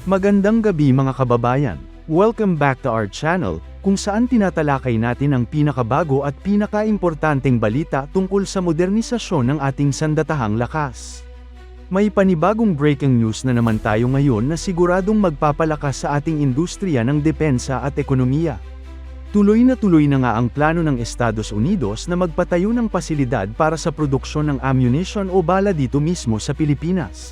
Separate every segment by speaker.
Speaker 1: Magandang gabi mga kababayan. Welcome back to our channel, kung saan tinatalakay natin ang pinakabago at pinakaimportanteng balita tungkol sa modernisasyon ng ating sandatahang lakas. May panibagong breaking news na naman tayo ngayon na siguradong magpapalakas sa ating industriya ng depensa at ekonomiya. Tuloy na nga ang plano ng Estados Unidos na magpatayo ng pasilidad para sa produksyon ng ammunition o bala dito mismo sa Pilipinas.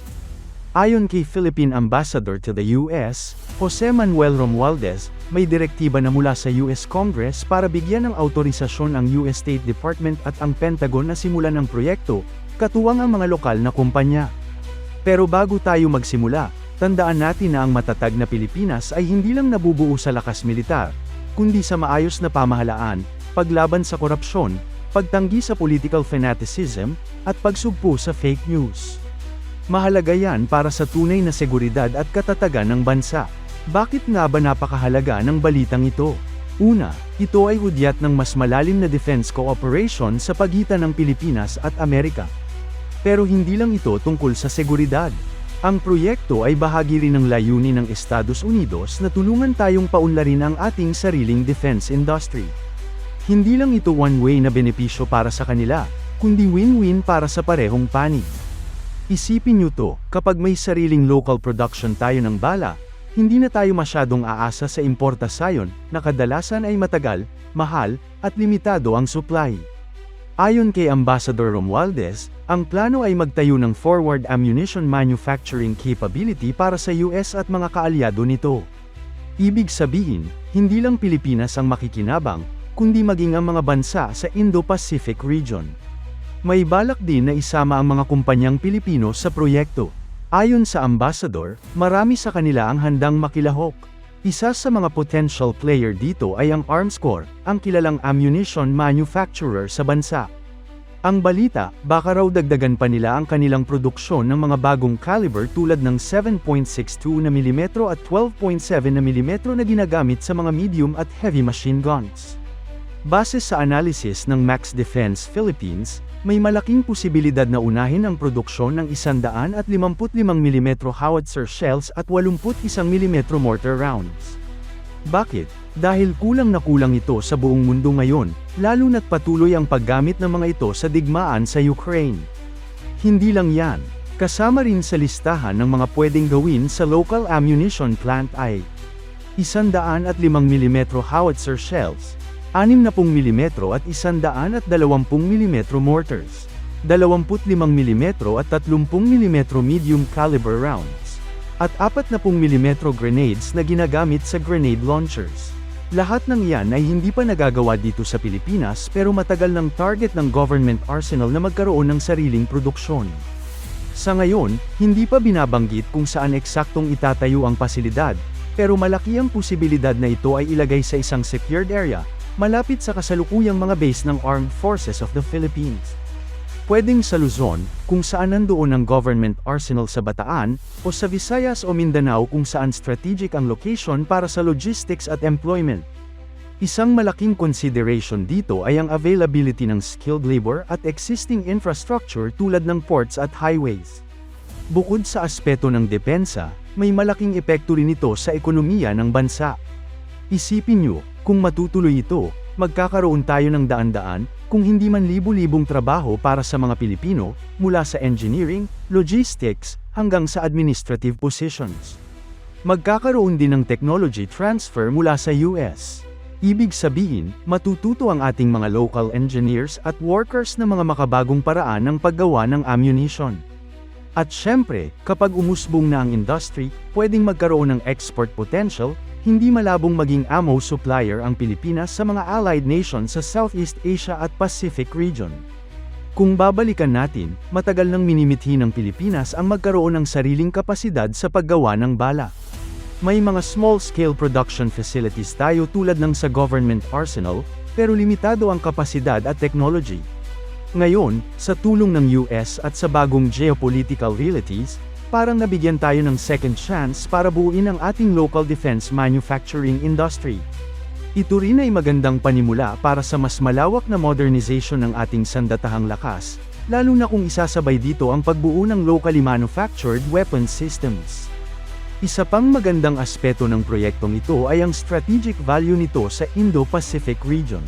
Speaker 1: Ayon kay Philippine Ambassador to the US, Jose Manuel Romualdez, may direktiba na mula sa US Congress para bigyan ng autorisasyon ang US State Department at ang Pentagon na simulan ang proyekto, katuwang ang mga lokal na kumpanya. Pero bago tayo magsimula, tandaan natin na ang matatag na Pilipinas ay hindi lang nabubuo sa lakas militar, kundi sa maayos na pamahalaan, paglaban sa korupsyon, pagtanggi sa political fanaticism, at pagsugpo sa fake news. Mahalaga yan para sa tunay na seguridad at katatagan ng bansa. Bakit nga ba napakahalaga ng balitang ito? Una, ito ay hudyat ng mas malalim na defense cooperation sa pagitan ng Pilipinas at Amerika. Pero hindi lang ito tungkol sa seguridad. Ang proyekto ay bahagi rin ng layunin ng Estados Unidos na tulungan tayong paunlarin ang ating sariling defense industry. Hindi lang ito one-way na benepisyo para sa kanila, kundi win-win para sa parehong panig. Isipin nyo to, kapag may sariling local production tayo ng bala, hindi na tayo masyadong aasa sa importasyon, na kadalasan ay matagal, mahal, at limitado ang supply. Ayon kay Ambassador Romualdez, ang plano ay magtayo ng forward ammunition manufacturing capability para sa US at mga kaalyado nito. Ibig sabihin, hindi lang Pilipinas ang makikinabang, kundi maging ang mga bansa sa Indo-Pacific region. May balak din na isama ang mga kumpanyang Pilipino sa proyekto. Ayon sa ambassador, marami sa kanila ang handang makilahok. Isa sa mga potential player dito ay ang Armscor, ang kilalang ammunition manufacturer sa bansa. Ang balita, baka raw dagdagan pa nila ang kanilang produksyon ng mga bagong caliber tulad ng 7.62 mm at 12.7 mm na ginagamit sa mga medium at heavy machine guns. Base sa analysis ng Max Defense Philippines, may malaking posibilidad na unahin ang produksyon ng 155 mm howitzer shells at 81 mm mortar rounds. Bakit? Dahil kulang na kulang ito sa buong mundo ngayon, lalo na't patuloy ang paggamit ng mga ito sa digmaan sa Ukraine. Hindi lang yan, kasama rin sa listahan ng mga pwedeng gawin sa local ammunition plant ay 105 mm howitzer shells, 60 mm at 120 mm mortars, 25 mm at 30 mm medium caliber rounds, at 40 mm grenades na ginagamit sa grenade launchers. Lahat ng yan ay hindi pa nagagawa dito sa Pilipinas pero matagal ng target ng government arsenal na magkaroon ng sariling produksyon. Sa ngayon, hindi pa binabanggit kung saan eksaktong itatayo ang pasilidad, pero malaki ang posibilidad na ito ay ilagay sa isang secured area, malapit sa kasalukuyang mga base ng Armed Forces of the Philippines. Pwedeng sa Luzon, kung saan nandoon ang government arsenal sa Bataan, o sa Visayas o Mindanao kung saan strategic ang location para sa logistics at employment. Isang malaking consideration dito ay ang availability ng skilled labor at existing infrastructure tulad ng ports at highways. Bukod sa aspeto ng depensa, may malaking epekto rin ito sa ekonomiya ng bansa. Isipin nyo, kung matutuloy ito, magkakaroon tayo ng daan-daan, kung hindi man libu-libong trabaho para sa mga Pilipino, mula sa engineering, logistics, hanggang sa administrative positions. Magkakaroon din ng technology transfer mula sa US. Ibig sabihin, matututo ang ating mga local engineers at workers ng mga makabagong paraan ng paggawa ng ammunition. At syempre, kapag umusbong na ang industry, pwedeng magkaroon ng export potential. Hindi malabong maging ammo supplier ang Pilipinas sa mga allied nations sa Southeast Asia at Pacific region. Kung babalikan natin, matagal nang minimithi ng Pilipinas ang magkaroon ng sariling kapasidad sa paggawa ng bala. May mga small-scale production facilities tayo tulad ng sa government arsenal, pero limitado ang kapasidad at technology. Ngayon, sa tulong ng US at sa bagong geopolitical realities, parang nabigyan tayo ng second chance para buuin ang ating local defense manufacturing industry. Ito rin ay magandang panimula para sa mas malawak na modernization ng ating sandatahang lakas, lalo na kung isasabay dito ang pagbuo ng locally manufactured weapon systems. Isa pang magandang aspeto ng proyektong ito ay ang strategic value nito sa Indo-Pacific region.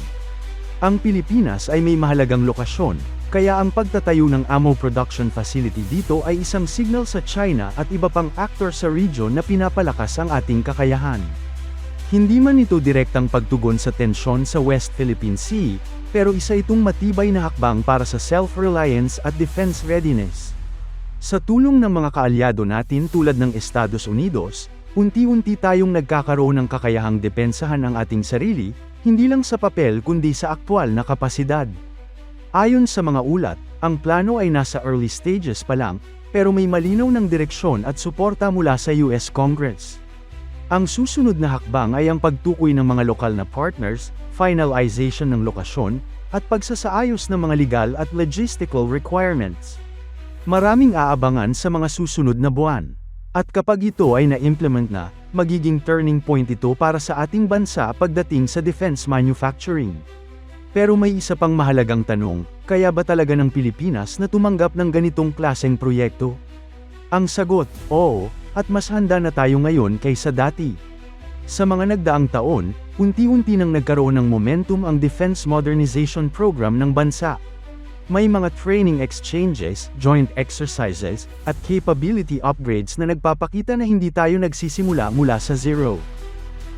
Speaker 1: Ang Pilipinas ay may mahalagang lokasyon, kaya ang pagtatayo ng ammo production facility dito ay isang signal sa China at iba pang actor sa region na pinapalakas ang ating kakayahan. Hindi man ito direktang pagtugon sa tensyon sa West Philippine Sea, pero isa itong matibay na hakbang para sa self-reliance at defense readiness. Sa tulong ng mga kaalyado natin tulad ng Estados Unidos, unti-unti tayong nagkakaroon ng kakayahang depensahan ang ating sarili, hindi lang sa papel kundi sa aktwal na kapasidad. Ayon sa mga ulat, ang plano ay nasa early stages pa lang, pero may malinaw ng direksyon at suporta mula sa US Congress. Ang susunod na hakbang ay ang pagtukoy ng mga lokal na partners, finalization ng lokasyon, at pagsasaayos ng mga legal at logistical requirements. Maraming aabangan sa mga susunod na buwan. At kapag ito ay na-implement na, magiging turning point ito para sa ating bansa pagdating sa defense manufacturing. Pero may isa pang mahalagang tanong, kaya ba talaga ng Pilipinas na tumanggap ng ganitong klaseng proyekto? Ang sagot, oo, at mas handa na tayo ngayon kaysa dati. Sa mga nagdaang taon, unti-unti nang nagkaroon ng momentum ang Defense Modernization Program ng bansa. May mga training exchanges, joint exercises, at capability upgrades na nagpapakita na hindi tayo nagsisimula mula sa zero.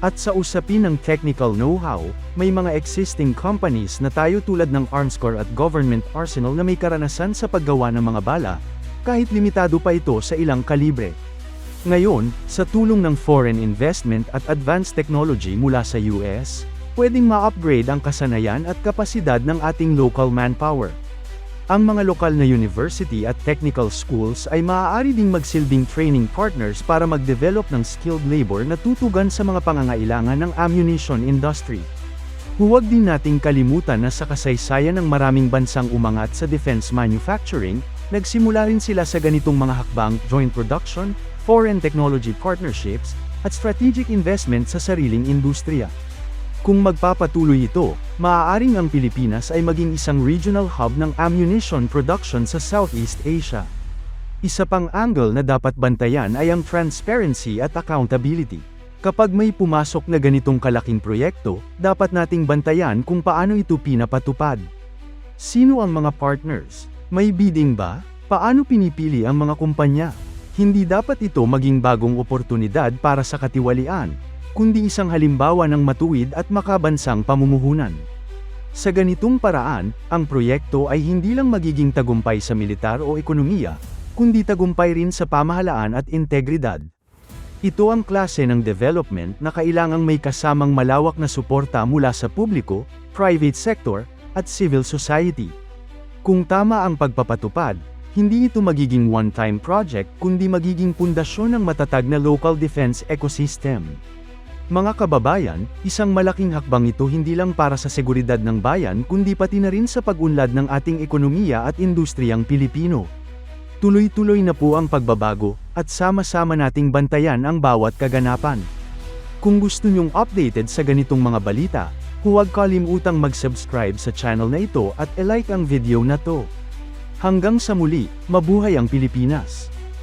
Speaker 1: At sa usapin ng technical know-how, may mga existing companies na tayo tulad ng Armscor at Government Arsenal na may karanasan sa paggawa ng mga bala, kahit limitado pa ito sa ilang kalibre. Ngayon, sa tulong ng foreign investment at advanced technology mula sa US, pwedeng ma-upgrade ang kasanayan at kapasidad ng ating local manpower. Ang mga lokal na university at technical schools ay maaari ding magsilbing training partners para mag-develop ng skilled labor na tutugan sa mga pangangailangan ng ammunition industry. Huwag din nating kalimutan na sa kasaysayan ng maraming bansang umangat sa defense manufacturing, nagsimula rin sila sa ganitong mga hakbang, joint production, foreign technology partnerships, at strategic investment sa sariling industriya. Kung magpapatuloy ito, maaaring ang Pilipinas ay maging isang regional hub ng ammunition production sa Southeast Asia. Isa pang angle na dapat bantayan ay ang transparency at accountability. Kapag may pumasok na ganitong kalaking proyekto, dapat nating bantayan kung paano ito pinapatupad. Sino ang mga partners? May bidding ba? Paano pinipili ang mga kumpanya? Hindi dapat ito maging bagong oportunidad para sa katiwalian, kundi isang halimbawa ng matuwid at makabansang pamumuhunan. Sa ganitong paraan, ang proyekto ay hindi lang magiging tagumpay sa militar o ekonomiya, kundi tagumpay rin sa pamahalaan at integridad. Ito ang klase ng development na kailangang may kasamang malawak na suporta mula sa publiko, private sector, at civil society. Kung tama ang pagpapatupad, hindi ito magiging one-time project kundi magiging pundasyon ng matatag na local defense ecosystem. Mga kababayan, isang malaking hakbang ito hindi lang para sa seguridad ng bayan kundi pati na rin sa pag-unlad ng ating ekonomiya at industriyang Pilipino. Tuloy-tuloy na po ang pagbabago, at sama-sama nating bantayan ang bawat kaganapan. Kung gusto nyong updated sa ganitong mga balita, huwag kalimutang mag-subscribe sa channel na ito at i-like ang video na to. Hanggang sa muli, mabuhay ang Pilipinas!